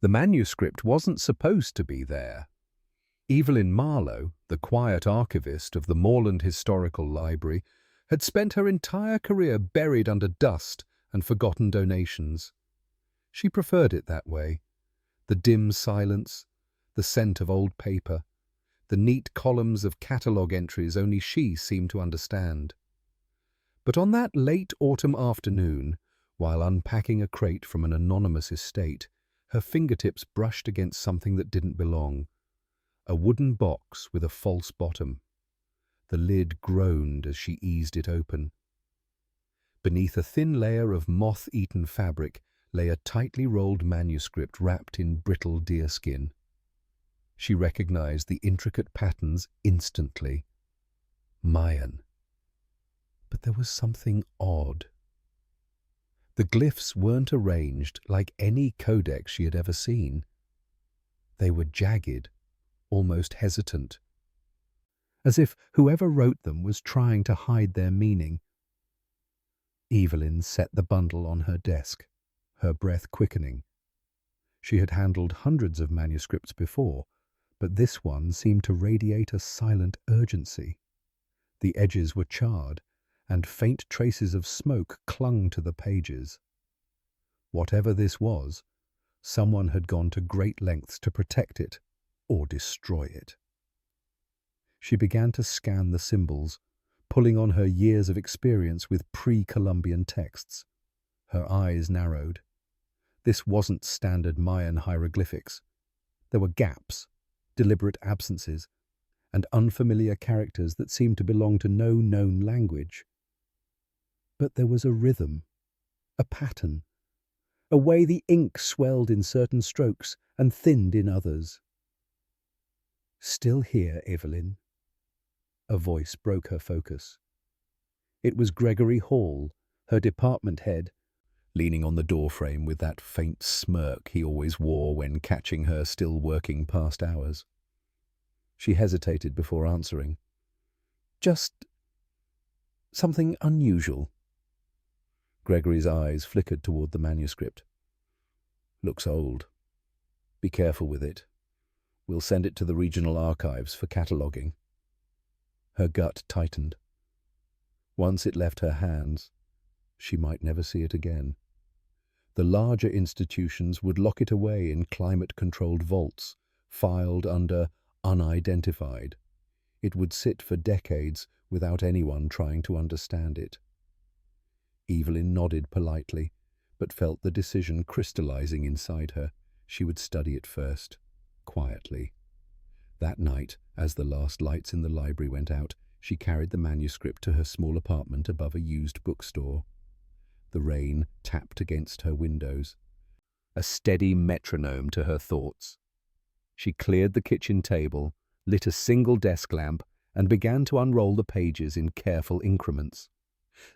The manuscript wasn't supposed to be there. Evelyn Marlowe, the quiet archivist of the Moreland Historical Library, had spent her entire career buried under dust and forgotten donations. She preferred it that way. The dim silence, the scent of old paper, the neat columns of catalogue entries only she seemed to understand. But on that late autumn afternoon, while unpacking a crate from an anonymous estate, her fingertips brushed against something that didn't belong. A wooden box with a false bottom. The lid groaned as she eased it open. Beneath a thin layer of moth-eaten fabric lay a tightly rolled manuscript wrapped in brittle deerskin. She recognized the intricate patterns instantly. Mayan. But there was something odd. The glyphs weren't arranged like any codex she had ever seen. They were jagged, almost hesitant, as if whoever wrote them was trying to hide their meaning. Evelyn set the bundle on her desk, her breath quickening. She had handled hundreds of manuscripts before, but this one seemed to radiate a silent urgency. The edges were charred, and faint traces of smoke clung to the pages. Whatever this was, someone had gone to great lengths to protect it or destroy it. She began to scan the symbols, pulling on her years of experience with pre-Columbian texts. Her eyes narrowed. This wasn't standard Mayan hieroglyphics. There were gaps, deliberate absences, and unfamiliar characters that seemed to belong to no known language. But there was a rhythm, a pattern, a way the ink swelled in certain strokes and thinned in others. "Still here, Evelyn?" A voice broke her focus. It was Gregory Hall, her department head, leaning on the doorframe with that faint smirk he always wore when catching her still working past hours. She hesitated before answering. "Just something unusual." Gregory's eyes flickered toward the manuscript. "Looks old. Be careful with it. We'll send it to the regional archives for cataloguing." Her gut tightened. Once it left her hands, she might never see it again. The larger institutions would lock it away in climate-controlled vaults, filed under unidentified. It would sit for decades without anyone trying to understand it. Evelyn nodded politely, but felt the decision crystallizing inside her. She would study it first, quietly. That night, as the last lights in the library went out, she carried the manuscript to her small apartment above a used bookstore. The rain tapped against her windows, a steady metronome to her thoughts. She cleared the kitchen table, lit a single desk lamp, and began to unroll the pages in careful increments.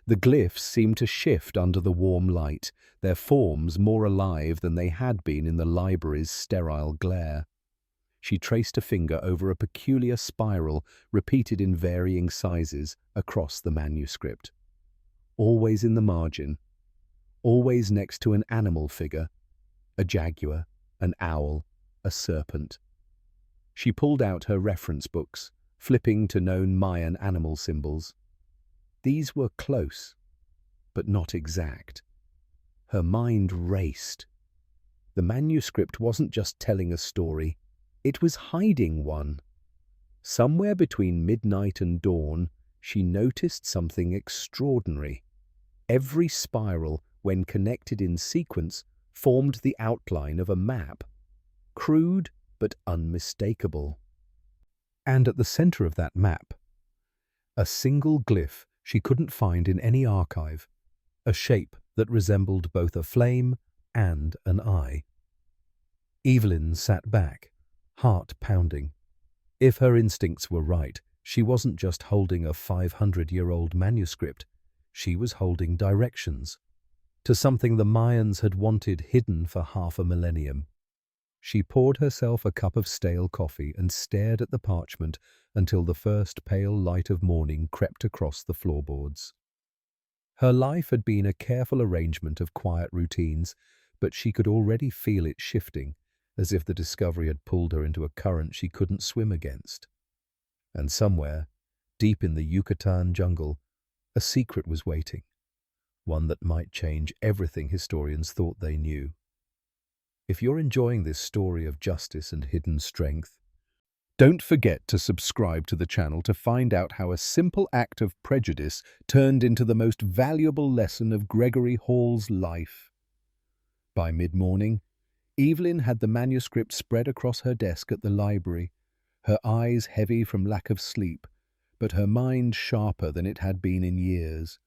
The glyphs seemed to shift under the warm light, their forms more alive than they had been in the library's sterile glare. She traced a finger over a peculiar spiral repeated in varying sizes across the manuscript. Always in the margin, always next to an animal figure, a jaguar, an owl, a serpent. She pulled out her reference books, flipping to known Mayan animal symbols. These were close, but not exact. Her mind raced. The manuscript wasn't just telling a story, it was hiding one. Somewhere between midnight and dawn, she noticed something extraordinary. Every spiral, when connected in sequence, formed the outline of a map, crude but unmistakable. And at the center of that map, a single glyph she couldn't find in any archive, a shape that resembled both a flame and an eye. Evelyn sat back, heart pounding. If her instincts were right, she wasn't just holding a 500-year-old manuscript, she was holding directions to something the Mayans had wanted hidden for half a millennium. She poured herself a cup of stale coffee and stared at the parchment until the first pale light of morning crept across the floorboards. Her life had been a careful arrangement of quiet routines, but she could already feel it shifting as if the discovery had pulled her into a current she couldn't swim against. And somewhere, deep in the Yucatán jungle, a secret was waiting, one that might change everything historians thought they knew. If you're enjoying this story of justice and hidden strength, don't forget to subscribe to the channel to find out how a simple act of prejudice turned into the most valuable lesson of Gregory Hall's life. By mid-morning, Evelyn had the manuscript spread across her desk at the library, her eyes heavy from lack of sleep, but her mind sharper than it had been in years.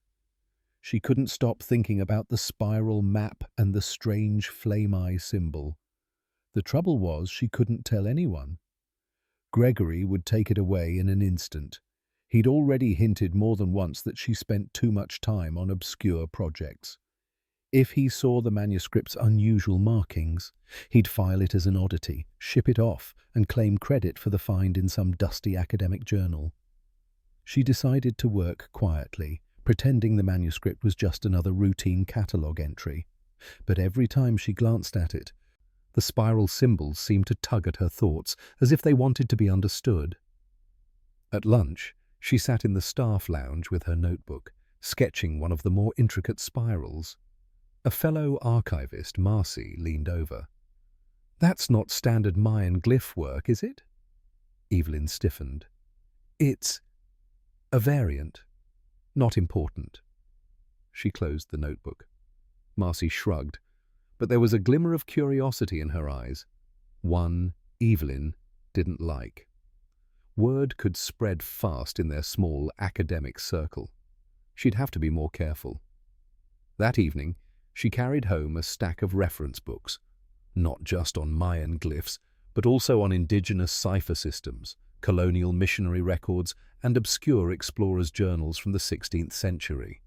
She couldn't stop thinking about the spiral map and the strange flame-eye symbol. The trouble was she couldn't tell anyone. Gregory would take it away in an instant. He'd already hinted more than once that she spent too much time on obscure projects. If he saw the manuscript's unusual markings, he'd file it as an oddity, ship it off, and claim credit for the find in some dusty academic journal. She decided to work quietly, pretending the manuscript was just another routine catalogue entry. But every time she glanced at it, the spiral symbols seemed to tug at her thoughts, as if they wanted to be understood. At lunch, she sat in the staff lounge with her notebook, sketching one of the more intricate spirals. A fellow archivist, Marcy, leaned over. "That's not standard Mayan glyph work, is it?" Evelyn stiffened. "It's a variant. Not important." She closed the notebook. Marcy shrugged, but there was a glimmer of curiosity in her eyes. One Evelyn didn't like. Word could spread fast in their small academic circle. She'd have to be more careful. That evening, she carried home a stack of reference books, not just on Mayan glyphs, but also on indigenous cipher systems, colonial missionary records, and obscure explorers' journals from the 16th century.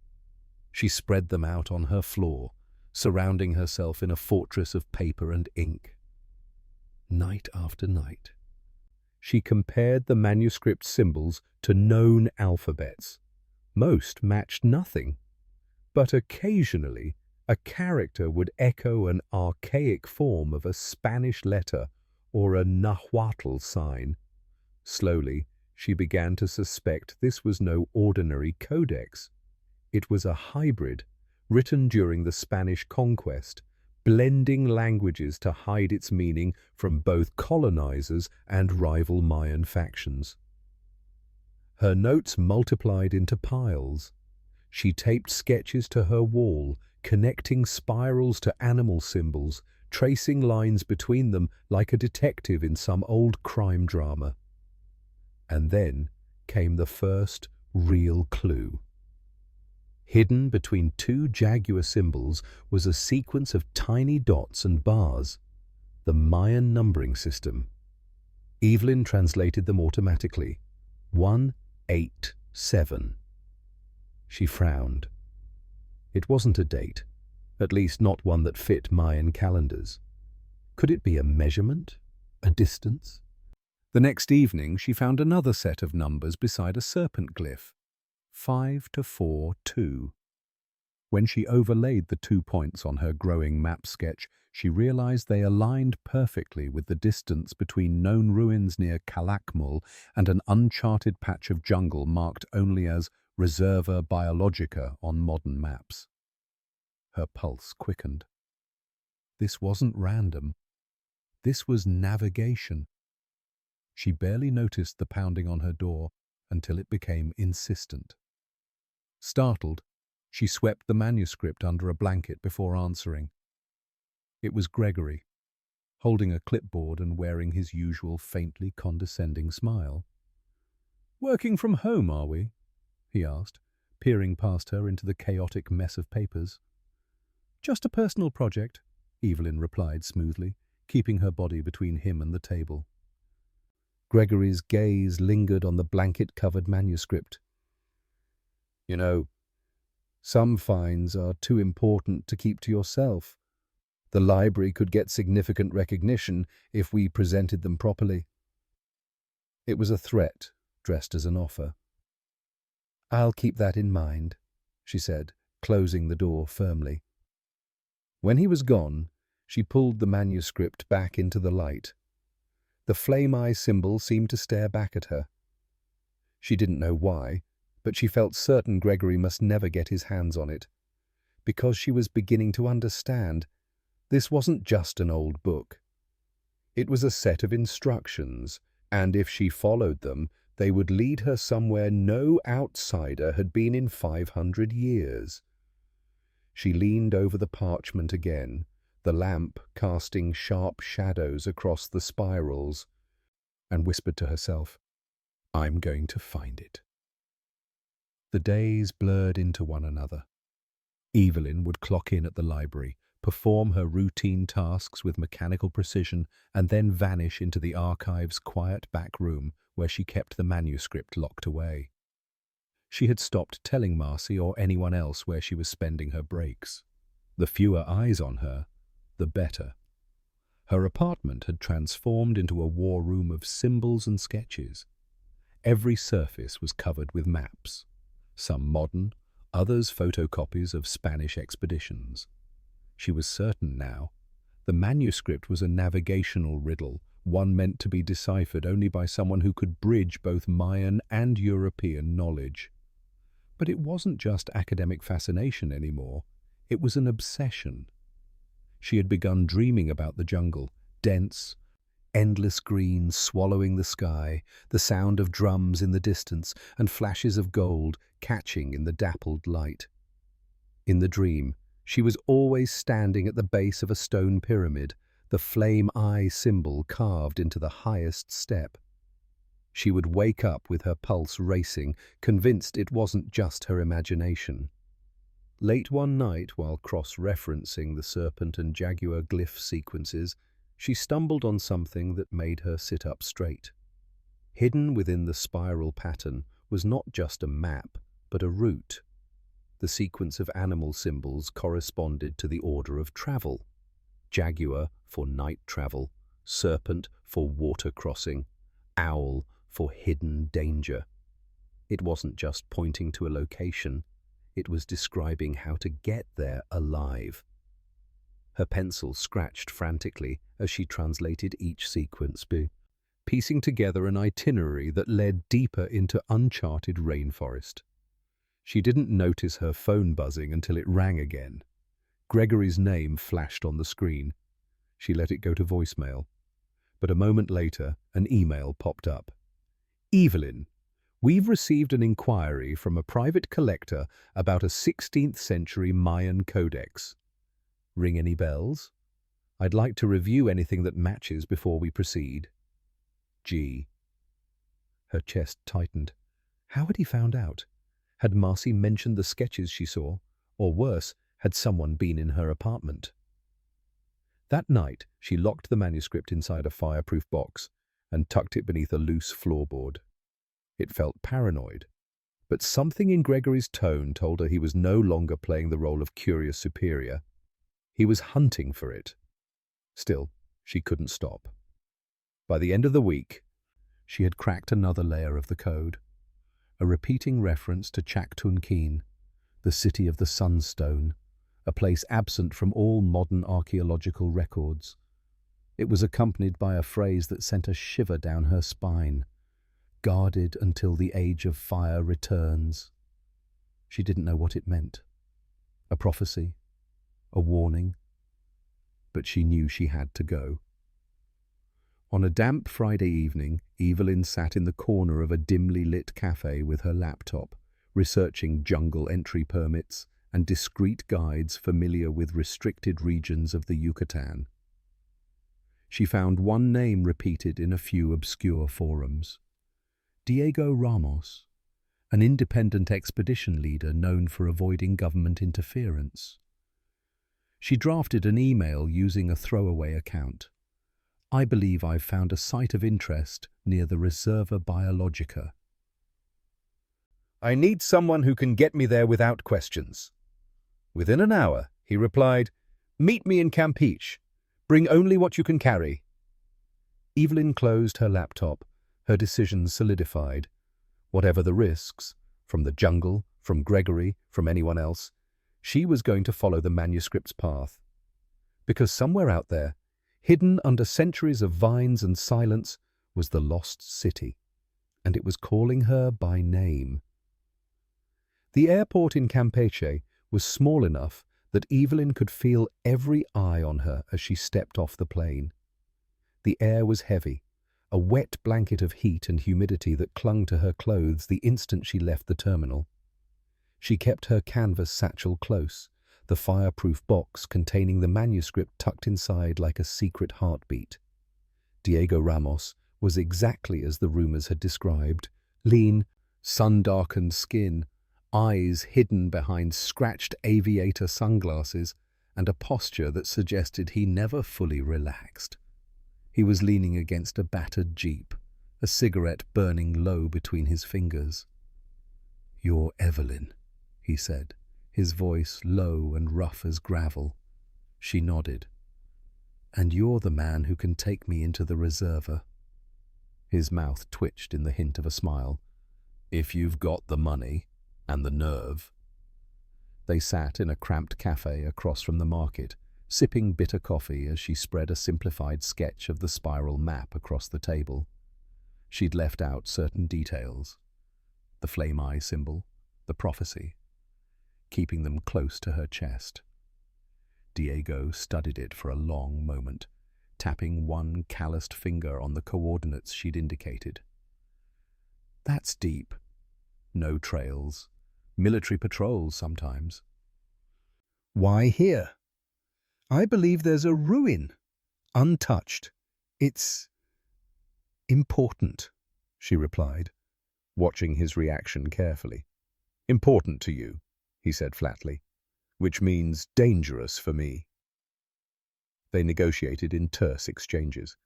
She spread them out on her floor, surrounding herself in a fortress of paper and ink. Night after night, she compared the manuscript symbols to known alphabets. Most matched nothing, but occasionally a character would echo an archaic form of a Spanish letter or a Nahuatl sign. Slowly, she began to suspect this was no ordinary codex. It was a hybrid, written during the Spanish conquest, blending languages to hide its meaning from both colonizers and rival Mayan factions. Her notes multiplied into piles. She taped sketches to her wall, connecting spirals to animal symbols, tracing lines between them like a detective in some old crime drama. And then came the first real clue. Hidden between two jaguar symbols was a sequence of tiny dots and bars, the Mayan numbering system. Evelyn translated them automatically. 187. She frowned. It wasn't a date, at least not one that fit Mayan calendars. Could it be a measurement? A distance? The next evening she found another set of numbers beside a serpent glyph. 5 to 4, 2. When she overlaid the 2 points on her growing map sketch, she realized they aligned perfectly with the distance between known ruins near Calakmul and an uncharted patch of jungle marked only as Reserva Biologica on modern maps. Her pulse quickened. This wasn't random. This was navigation. She barely noticed the pounding on her door until it became insistent. Startled, she swept the manuscript under a blanket before answering. It was Gregory, holding a clipboard and wearing his usual faintly condescending smile. "Working from home, are we?" he asked, peering past her into the chaotic mess of papers. "Just a personal project," Evelyn replied smoothly, keeping her body between him and the table. Gregory's gaze lingered on the blanket-covered manuscript. "You know, some finds are too important to keep to yourself. The library could get significant recognition if we presented them properly." It was a threat, dressed as an offer. "I'll keep that in mind," she said, closing the door firmly. When he was gone, She pulled the manuscript back into the light. The flame-eye symbol seemed to stare back at her. She didn't know why, but she felt certain Gregory must never get his hands on it, because she was beginning to understand this wasn't just an old book. It was a set of instructions, and if she followed them, they would lead her somewhere no outsider had been in 500 years. She leaned over the parchment again, the lamp casting sharp shadows across the spirals, and whispered to herself, "I'm going to find it." The days blurred into one another. Evelyn would clock in at the library, perform her routine tasks with mechanical precision, and then vanish into the archive's quiet back room where she kept the manuscript locked away. She had stopped telling Marcy or anyone else where she was spending her breaks. The fewer eyes on her, the better. Her apartment had transformed into a war room of symbols and sketches. Every surface was covered with maps, some modern, others photocopies of Spanish expeditions. She was certain now. The manuscript was a navigational riddle, one meant to be deciphered only by someone who could bridge both Mayan and European knowledge. But it wasn't just academic fascination anymore. It was an obsession. She had begun dreaming about the jungle, dense, endless green swallowing the sky, the sound of drums in the distance, and flashes of gold catching in the dappled light. In the dream, she was always standing at the base of a stone pyramid, the flame-eye symbol carved into the highest step. She would wake up with her pulse racing, convinced it wasn't just her imagination. Late one night, while cross-referencing the serpent and jaguar glyph sequences, she stumbled on something that made her sit up straight. Hidden within the spiral pattern was not just a map, but a route. The sequence of animal symbols corresponded to the order of travel. Jaguar for night travel, serpent for water crossing, owl for hidden danger. It wasn't just pointing to a location, it was describing how to get there alive. Her pencil scratched frantically as she translated each sequence, piecing together an itinerary that led deeper into uncharted rainforest. She didn't notice her phone buzzing until it rang again. Gregory's name flashed on the screen. She let it go to voicemail. But a moment later, an email popped up. "Evelyn, we've received an inquiry from a private collector about a 16th century Mayan codex. Ring any bells? I'd like to review anything that matches before we proceed. G." Her chest tightened. How had he found out? Had Marcy mentioned the sketches she saw? Or worse, had someone been in her apartment? That night, she locked the manuscript inside a fireproof box and tucked it beneath a loose floorboard. It felt paranoid, but something in Gregory's tone told her he was no longer playing the role of curious superior. He was hunting for it. Still, she couldn't stop. By the end of the week, she had cracked another layer of the code. A repeating reference to Chaktunkeen, the city of the Sunstone, a place absent from all modern archaeological records. It was accompanied by a phrase that sent a shiver down her spine. Guarded until the age of fire returns. She didn't know what it meant. A prophecy? A warning? But she knew she had to go. On a damp Friday evening, Evelyn sat in the corner of a dimly lit cafe with her laptop, researching jungle entry permits and discreet guides familiar with restricted regions of the Yucatán. She found one name repeated in a few obscure forums. Diego Ramos, an independent expedition leader known for avoiding government interference. She drafted an email using a throwaway account. "I believe I've found a site of interest near the Reserva Biologica. I need someone who can get me there without questions." Within an hour, he replied, "Meet me in Campeche. Bring only what you can carry." Evelyn closed her laptop, her decision solidified. Whatever the risks, from the jungle, from Gregory, from anyone else, she was going to follow the manuscript's path. Because somewhere out there, hidden under centuries of vines and silence, was the lost city, and it was calling her by name. The airport in Campeche was small enough that Evelyn could feel every eye on her as she stepped off the plane. The air was heavy, a wet blanket of heat and humidity that clung to her clothes the instant she left the terminal. She kept her canvas satchel close, the fireproof box containing the manuscript tucked inside like a secret heartbeat. Diego Ramos was exactly as the rumors had described: lean, sun-darkened skin, eyes hidden behind scratched aviator sunglasses, and a posture that suggested he never fully relaxed. He was leaning against a battered jeep, a cigarette burning low between his fingers. "You're Evelyn," he said, his voice low and rough as gravel. She nodded. "And you're the man who can take me into the reserva." His mouth twitched in the hint of a smile. "If you've got the money and the nerve." They sat in a cramped cafe across from the market, sipping bitter coffee as she spread a simplified sketch of the spiral map across the table. She'd left out certain details: the flame eye symbol, the prophecy, keeping them close to her chest. Diego studied it for a long moment, tapping one calloused finger on the coordinates she'd indicated. "That's deep. No trails. Military patrols sometimes." "Why here?" "I believe there's a ruin, untouched. It's important," she replied, watching his reaction carefully. "Important to you," he said flatly, "which means dangerous for me." They negotiated in terse exchanges.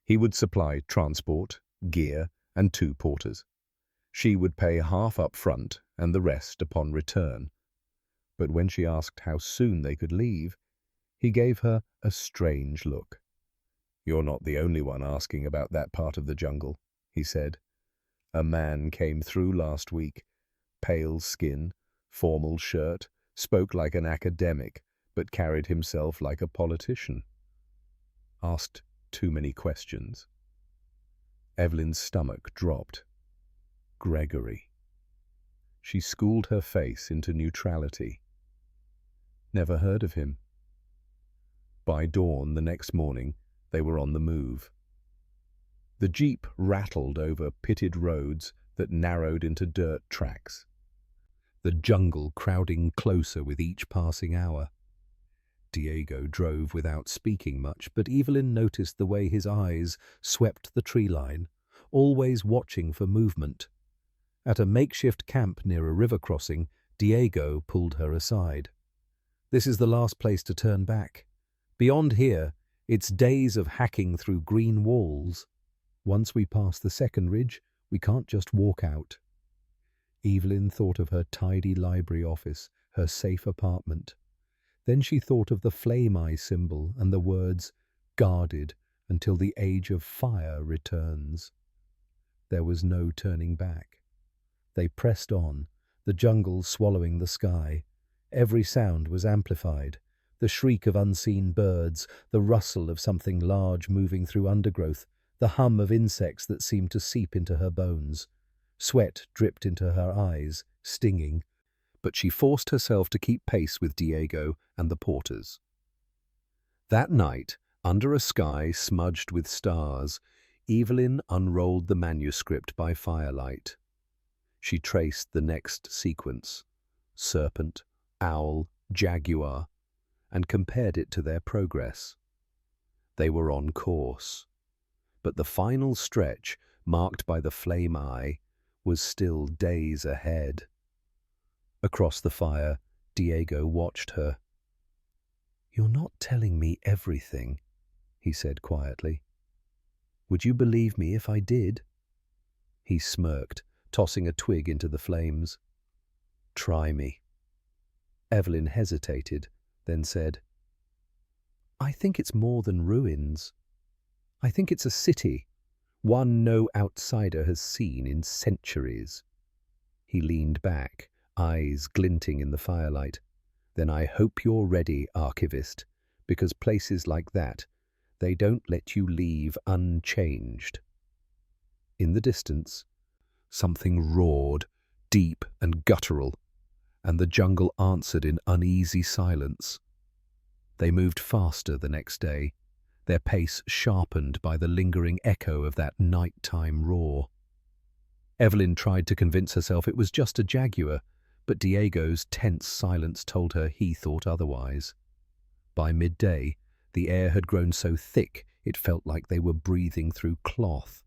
He would supply transport, gear, and 2 porters. She would pay half up front and the rest upon return. But when she asked how soon they could leave, he gave her a strange look. "You're not the only one asking about that part of the jungle," he said. "A man came through last week, pale skin, formal shirt, spoke like an academic, but carried himself like a politician. Asked too many questions." Evelyn's stomach dropped. Gregory. She schooled her face into neutrality. Never heard of him. By dawn the next morning, they were on the move. The jeep rattled over pitted roads that narrowed into dirt tracks, the jungle crowding closer with each passing hour. Diego drove without speaking much, but Evelyn noticed the way his eyes swept the tree line, always watching for movement. At a makeshift camp near a river crossing, Diego pulled her aside. "This is the last place to turn back. Beyond here, it's days of hacking through green walls. Once we pass the second ridge, we can't just walk out." Evelyn thought of her tidy library office, her safe apartment. Then she thought of the flame eye symbol and the words, "Guarded until the age of fire returns." There was no turning back. They pressed on, the jungle swallowing the sky. Every sound was amplified: the shriek of unseen birds, the rustle of something large moving through undergrowth, the hum of insects that seemed to seep into her bones. Sweat dripped into her eyes, stinging, but she forced herself to keep pace with Diego and the porters. That night, under a sky smudged with stars, Evelyn unrolled the manuscript by firelight. She traced the next sequence: serpent, owl, jaguar, and compared it to their progress. They were on course, but the final stretch, marked by the flame eye, was still days ahead. Across the fire, Diego watched her. "You're not telling me everything," he said quietly. "Would you believe me if I did?" He smirked, tossing a twig into the flames. "Try me." Evelyn hesitated, then said, "I think it's more than ruins. I think it's a city, one no outsider has seen in centuries." He leaned back, eyes glinting in the firelight. "Then I hope you're ready, Archivist, because places like that, they don't let you leave unchanged. In the distance, something roared, deep and guttural, and the jungle answered in uneasy silence. They moved faster the next day, their pace sharpened by the lingering echo of that nighttime roar. Evelyn tried to convince herself it was just a jaguar, but Diego's tense silence told her he thought otherwise. By midday, the air had grown so thick it felt like they were breathing through cloth.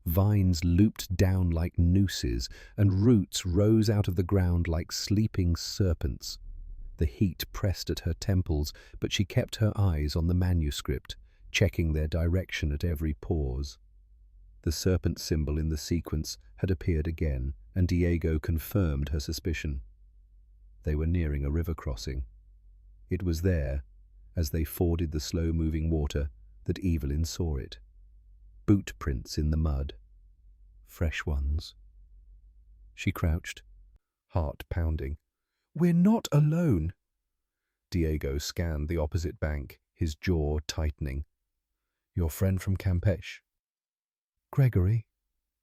Vines looped down like nooses, and roots rose out of the ground like sleeping serpents. The heat pressed at her temples, but she kept her eyes on the manuscript, checking their direction at every pause. The serpent symbol in the sequence had appeared again, and Diego confirmed her suspicion. They were nearing a river crossing. It was there, as they forded the slow-moving water, that Evelyn saw it. Boot prints in the mud. Fresh ones. She crouched, heart pounding. "We're not alone." Diego scanned the opposite bank, his jaw tightening. "Your friend from Campeche?" "Gregory,"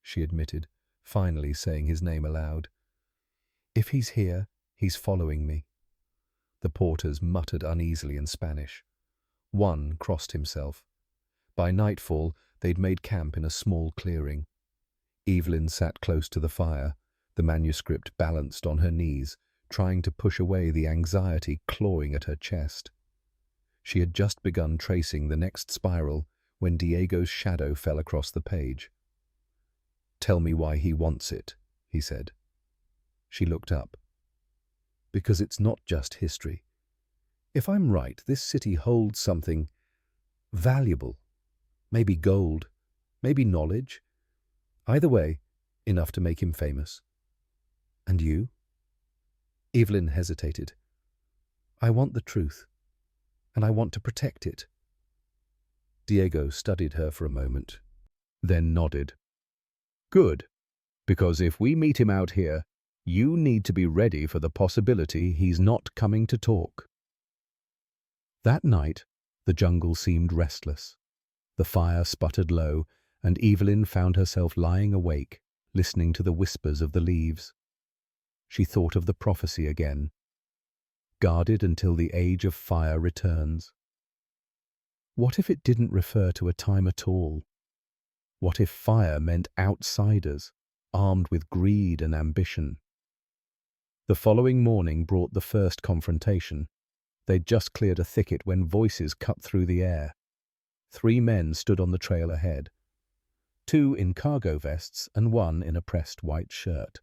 she admitted, finally saying his name aloud. "If he's here, he's following me." The porters muttered uneasily in Spanish. One crossed himself. By nightfall, they'd made camp in a small clearing. Evelyn sat close to the fire, the manuscript balanced on her knees, trying to push away the anxiety clawing at her chest. She had just begun tracing the next spiral when Diego's shadow fell across the page. "Tell me why he wants it," he said. She looked up. "Because it's not just history. If I'm right, this city holds something valuable. Maybe gold, maybe knowledge. Either way, enough to make him famous." "And you?" Evelyn hesitated. "I want the truth, and I want to protect it." Diego studied her for a moment, then nodded. "Good, because if we meet him out here, you need to be ready for the possibility he's not coming to talk." That night, the jungle seemed restless. The fire sputtered low, and Evelyn found herself lying awake, listening to the whispers of the leaves. She thought of the prophecy again. Guarded until the age of fire returns. What if it didn't refer to a time at all? What if fire meant outsiders, armed with greed and ambition? The following morning brought the first confrontation. They'd just cleared a thicket when voices cut through the air. 3 men stood on the trail ahead. 2 in cargo vests and 1 in a pressed white shirt.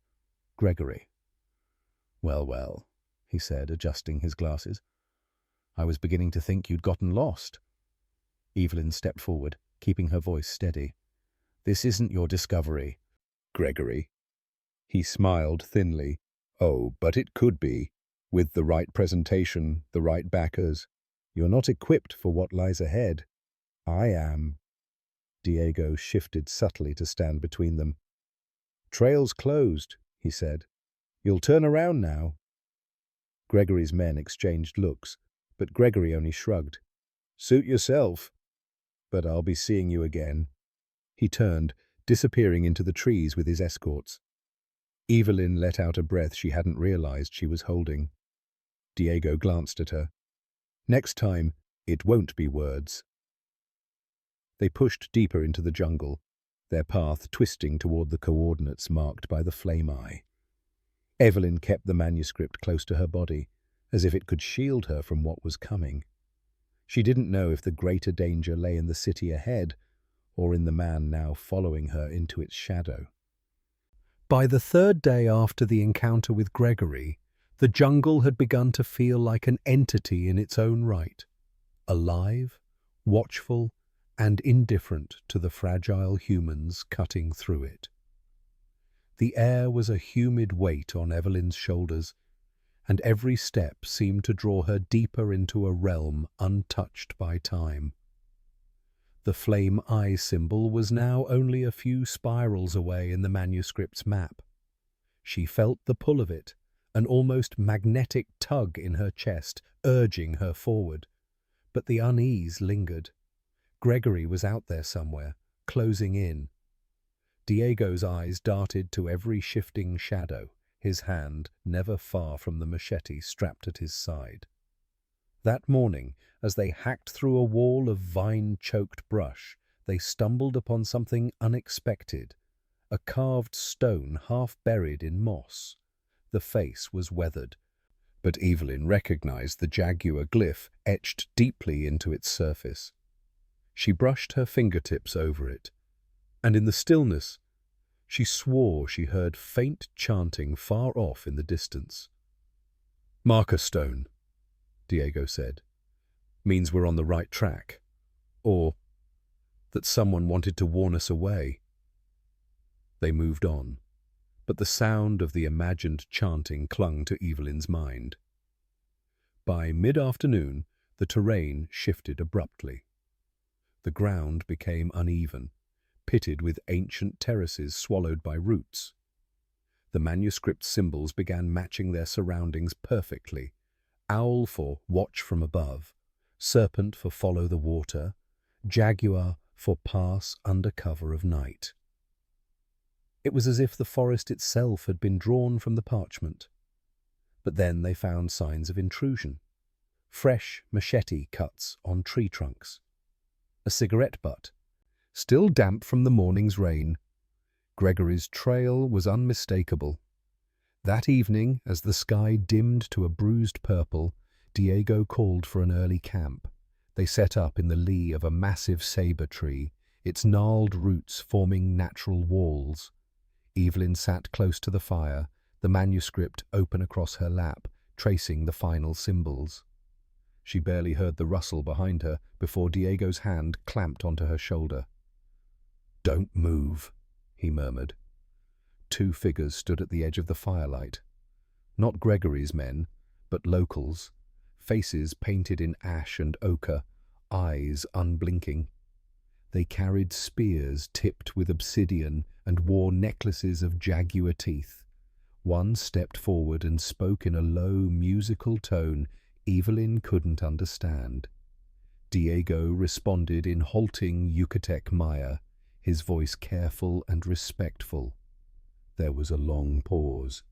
Gregory. "Well, well," he said, adjusting his glasses. "I was beginning to think you'd gotten lost." Evelyn stepped forward, keeping her voice steady. "This isn't your discovery, Gregory." He smiled thinly. "Oh, but it could be. With the right presentation, the right backers. You're not equipped for what lies ahead. I am." Diego shifted subtly to stand between them. "Trail's closed," he said. "You'll turn around now." Gregory's men exchanged looks, but Gregory only shrugged. "Suit yourself. But I'll be seeing you again." He turned, disappearing into the trees with his escorts. Evelyn let out a breath she hadn't realized she was holding. Diego glanced at her. "Next time, it won't be words." They pushed deeper into the jungle, their path twisting toward the coordinates marked by the flame eye. Evelyn kept the manuscript close to her body, as if it could shield her from what was coming. She didn't know if the greater danger lay in the city ahead, or in the man now following her into its shadow. By the 3rd day after the encounter with Gregory, the jungle had begun to feel like an entity in its own right, alive, watchful, and indifferent to the fragile humans cutting through it. The air was a humid weight on Evelyn's shoulders, and every step seemed to draw her deeper into a realm untouched by time. The flame eye symbol was now only a few spirals away in the manuscript's map. She felt the pull of it, an almost magnetic tug in her chest, urging her forward. But the unease lingered. Gregory was out there somewhere, closing in. Diego's eyes darted to every shifting shadow, his hand never far from the machete strapped at his side. That morning, as they hacked through a wall of vine-choked brush, they stumbled upon something unexpected, a carved stone half buried in moss. The face was weathered, but Evelyn recognized the jaguar glyph etched deeply into its surface. She brushed her fingertips over it, and in the stillness, she swore she heard faint chanting far off in the distance. "Marker stone," Diego said, "means we're on the right track, or that someone wanted to warn us away." They moved on, but the sound of the imagined chanting clung to Evelyn's mind. By mid-afternoon, the terrain shifted abruptly. The ground became uneven, pitted with ancient terraces swallowed by roots. The manuscript symbols began matching their surroundings perfectly. Owl for watch from above, serpent for follow the water, jaguar for pass under cover of night. It was as if the forest itself had been drawn from the parchment. But then they found signs of intrusion. Fresh machete cuts on tree trunks. A cigarette butt, still damp from the morning's rain. Gregory's trail was unmistakable. That evening, as the sky dimmed to a bruised purple, Diego called for an early camp. They set up in the lee of a massive sabre tree, its gnarled roots forming natural walls. Evelyn sat close to the fire, the manuscript open across her lap, tracing the final symbols. She barely heard the rustle behind her before Diego's hand clamped onto her shoulder. "Don't move," he murmured. Two figures stood at the edge of the firelight. Not Gregory's men, but locals, faces painted in ash and ochre, eyes unblinking. They carried spears tipped with obsidian and wore necklaces of jaguar teeth. One stepped forward and spoke in a low, musical tone Evelyn couldn't understand. Diego responded in halting Yucatec Maya, his voice careful and respectful. There was a long pause.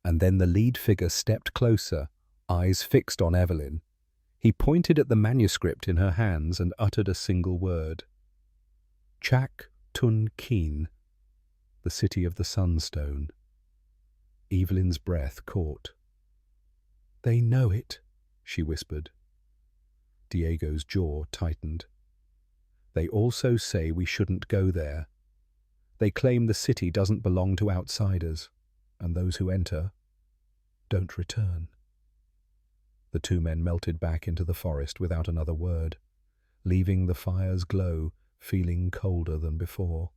And then the lead figure stepped closer, eyes fixed on Evelyn. He pointed at the manuscript in her hands and uttered a single word. "Chak Tun Keen," the city of the sunstone. Evelyn's breath caught. "They know it," she whispered. Diego's jaw tightened. "They also say we shouldn't go there. They claim the city doesn't belong to outsiders, and those who enter don't return." The two men melted back into the forest without another word, leaving the fire's glow feeling colder than before.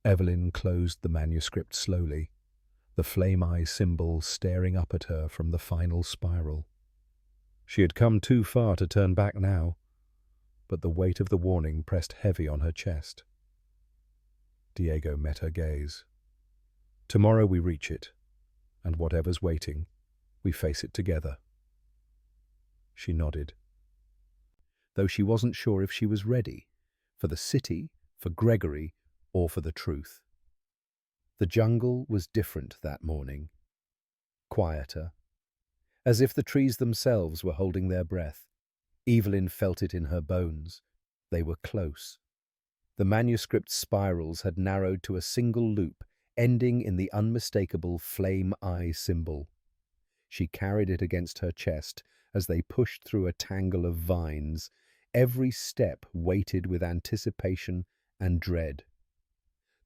Evelyn closed the manuscript slowly, the flame-eye symbol staring up at her from the final spiral. She had come too far to turn back now, but the weight of the warning pressed heavy on her chest. Diego met her gaze. "Tomorrow we reach it, and whatever's waiting, we face it together." She nodded, though she wasn't sure if she was ready, for the city, for Gregory, or for the truth. The jungle was different that morning, quieter, as if the trees themselves were holding their breath. Evelyn felt it in her bones. They were close. The manuscript's spirals had narrowed to a single loop, ending in the unmistakable flame-eye symbol. She carried it against her chest as they pushed through a tangle of vines, every step weighted with anticipation and dread.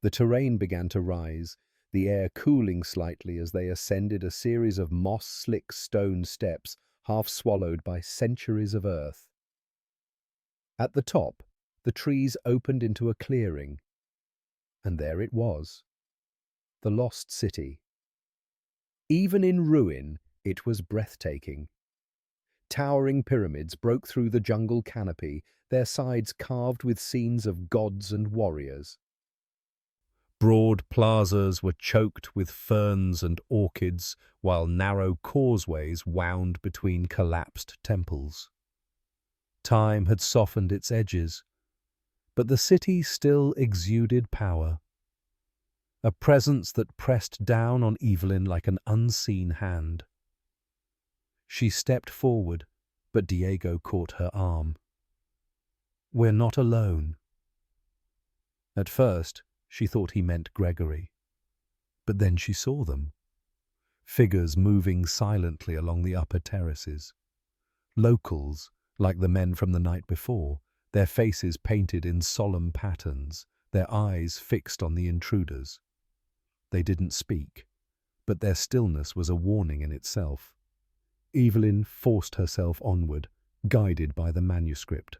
The terrain began to rise, the air cooling slightly as they ascended a series of moss-slick stone steps half swallowed by centuries of earth. At the top, the trees opened into a clearing, and there it was, the lost city. Even in ruin, it was breathtaking. Towering pyramids broke through the jungle canopy, their sides carved with scenes of gods and warriors. Broad plazas were choked with ferns and orchids, while narrow causeways wound between collapsed temples. Time had softened its edges, but the city still exuded power, a presence that pressed down on Evelyn like an unseen hand. She stepped forward, but Diego caught her arm. "We're not alone." At first, she thought he meant Gregory, but then she saw them. Figures moving silently along the upper terraces. Locals, like the men from the night before, their faces painted in solemn patterns, their eyes fixed on the intruders. They didn't speak, but their stillness was a warning in itself. Evelyn forced herself onward, guided by the manuscript.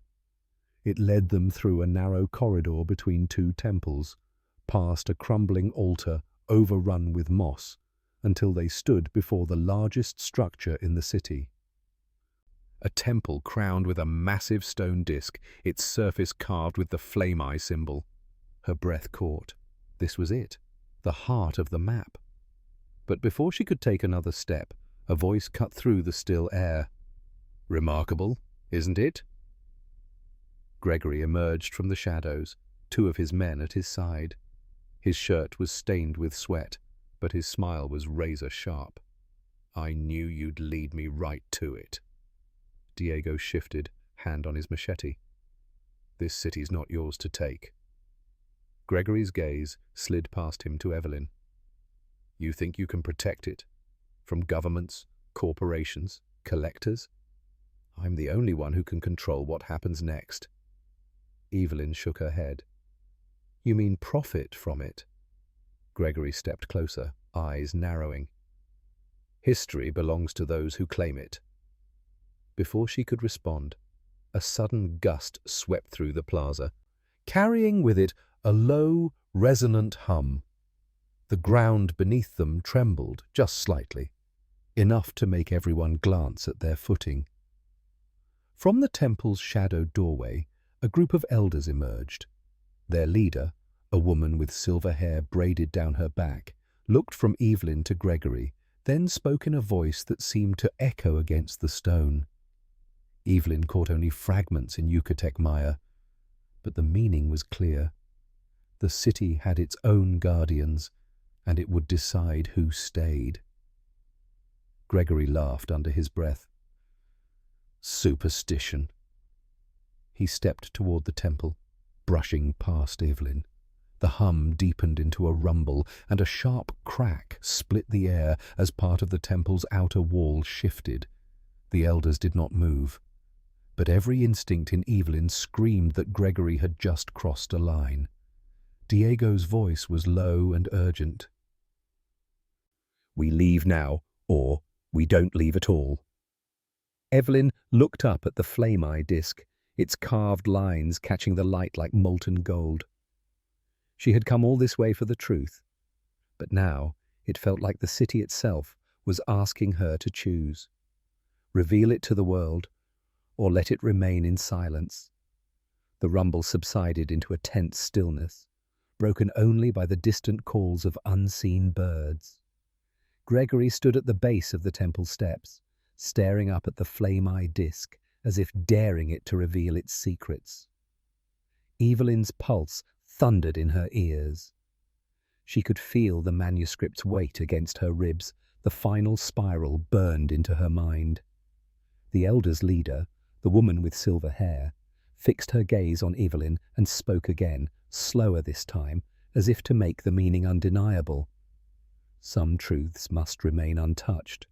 It led them through a narrow corridor between two temples, past a crumbling altar overrun with moss, until they stood before the largest structure in the city. A temple crowned with a massive stone disc, its surface carved with the flame eye symbol. Her breath caught. This was it, the heart of the map. But before she could take another step, a voice cut through the still air. "Remarkable, isn't it?" Gregory emerged from the shadows, two of his men at his side. His shirt was stained with sweat, but his smile was razor-sharp. "I knew you'd lead me right to it." Diego shifted, hand on his machete. "This city's not yours to take." Gregory's gaze slid past him to Evelyn. "You think you can protect it? From governments, corporations, collectors? I'm the only one who can control what happens next." Evelyn shook her head. "You mean profit from it?" Gregory stepped closer, eyes narrowing. "History belongs to those who claim it." Before she could respond, a sudden gust swept through the plaza, carrying with it a low, resonant hum. The ground beneath them trembled just slightly, enough to make everyone glance at their footing. From the temple's shadowed doorway, a group of elders emerged. Their leader, a woman with silver hair braided down her back, looked from Evelyn to Gregory, then spoke in a voice that seemed to echo against the stone. Evelyn caught only fragments in Yucatec Maya, but the meaning was clear. The city had its own guardians, and it would decide who stayed. Gregory laughed under his breath. "Superstition." He stepped toward the temple, brushing past Evelyn. The hum deepened into a rumble, and a sharp crack split the air as part of the temple's outer wall shifted. The elders did not move, but every instinct in Evelyn screamed that Gregory had just crossed a line. Diego's voice was low and urgent. "We leave now, or we don't leave at all." Evelyn looked up at the flame-eye disc, its carved lines catching the light like molten gold. She had come all this way for the truth, but now it felt like the city itself was asking her to choose. Reveal it to the world, or let it remain in silence. The rumble subsided into a tense stillness, broken only by the distant calls of unseen birds. Gregory stood at the base of the temple steps, staring up at the flame-eye disc, as if daring it to reveal its secrets. Evelyn's pulse thundered in her ears. She could feel the manuscript's weight against her ribs. The final spiral burned into her mind. The elders' leader, the woman with silver hair, fixed her gaze on Evelyn and spoke again, slower this time, as if to make the meaning undeniable. "Some truths must remain untouched."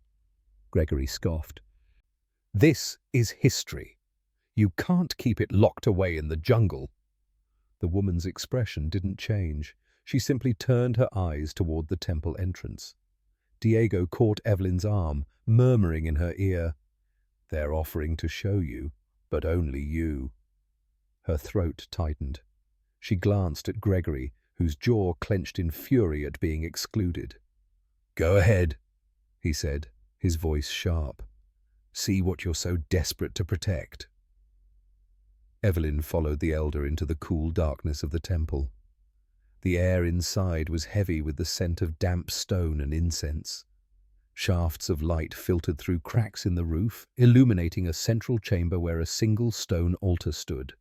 Gregory scoffed. "This is history. You can't keep it locked away in the jungle." The woman's expression didn't change. She simply turned her eyes toward the temple entrance. Diego caught Evelyn's arm, murmuring in her ear, "They're offering to show you, but only you." Her throat tightened. She glanced at Gregory, whose jaw clenched in fury at being excluded. "Go ahead," he said, his voice sharp. "See what you're so desperate to protect." Evelyn followed the elder into the cool darkness of the temple. The air inside was heavy with the scent of damp stone and incense. Shafts of light filtered through cracks in the roof, illuminating a central chamber where a single stone altar stood.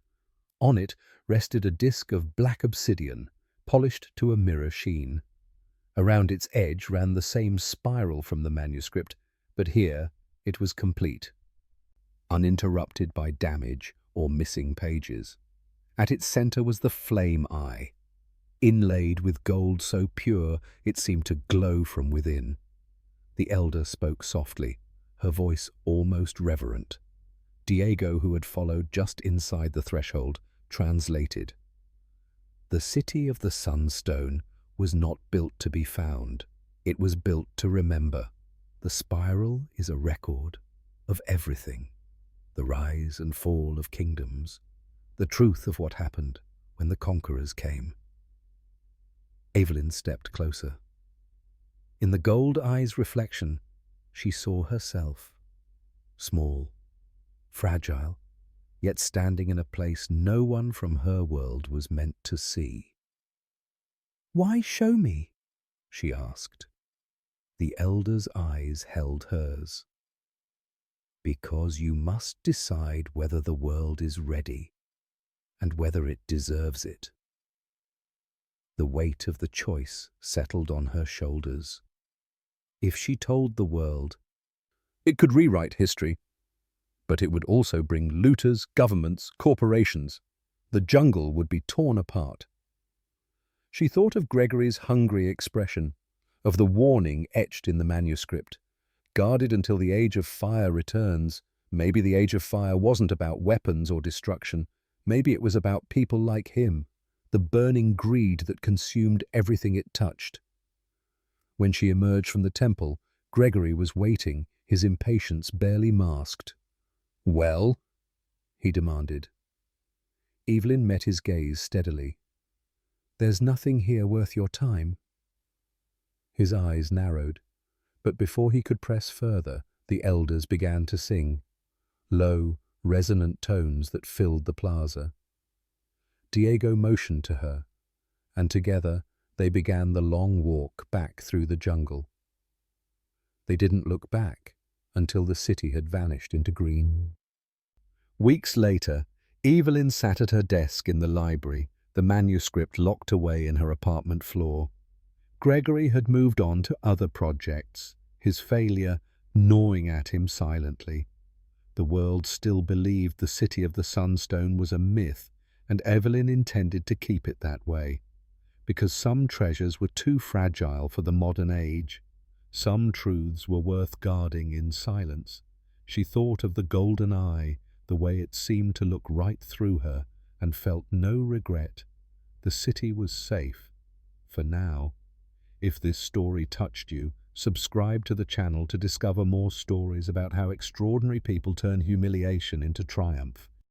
On it rested a disk of black obsidian, polished to a mirror sheen. Around its edge ran the same spiral from the manuscript, but here it was complete, uninterrupted by damage or missing pages. At its center was the flame eye, inlaid with gold so pure it seemed to glow from within. The elder spoke softly, her voice almost reverent. Diego, who had followed just inside the threshold, translated. The city of the Sunstone was not built to be found. It was built to remember. The spiral is a record of everything. The rise and fall of kingdoms. The truth of what happened when the conquerors came. Evelyn stepped closer. In the gold eye's reflection, she saw herself. Small, fragile, yet standing in a place no one from her world was meant to see. "Why show me?" she asked. The elder's eyes held hers. "Because you must decide whether the world is ready, and whether it deserves it." The weight of the choice settled on her shoulders. If she told the world, it could rewrite history, but it would also bring looters, governments, corporations. The jungle would be torn apart. She thought of Gregory's hungry expression, of the warning etched in the manuscript. Guarded until the Age of Fire returns. Maybe the Age of Fire wasn't about weapons or destruction. Maybe it was about people like him, the burning greed that consumed everything it touched. When she emerged from the temple, Gregory was waiting, his impatience barely masked. "Well?" he demanded. Evelyn met his gaze steadily. "There's nothing here worth your time." His eyes narrowed, but before he could press further, the elders began to sing, low, resonant tones that filled the plaza. Diego motioned to her, and together they began the long walk back through the jungle. They didn't look back until the city had vanished into green. Weeks later, Evelyn sat at her desk in the library, the manuscript locked away in her apartment floor. Gregory had moved on to other projects, his failure gnawing at him silently. The world still believed the city of the Sunstone was a myth, and Evelyn intended to keep it that way. Because some treasures were too fragile for the modern age. Some truths were worth guarding in silence. She thought of the golden eye, the way it seemed to look right through her, and felt no regret. The city was safe, for now. If this story touched you, subscribe to the channel to discover more stories about how extraordinary people turn humiliation into triumph.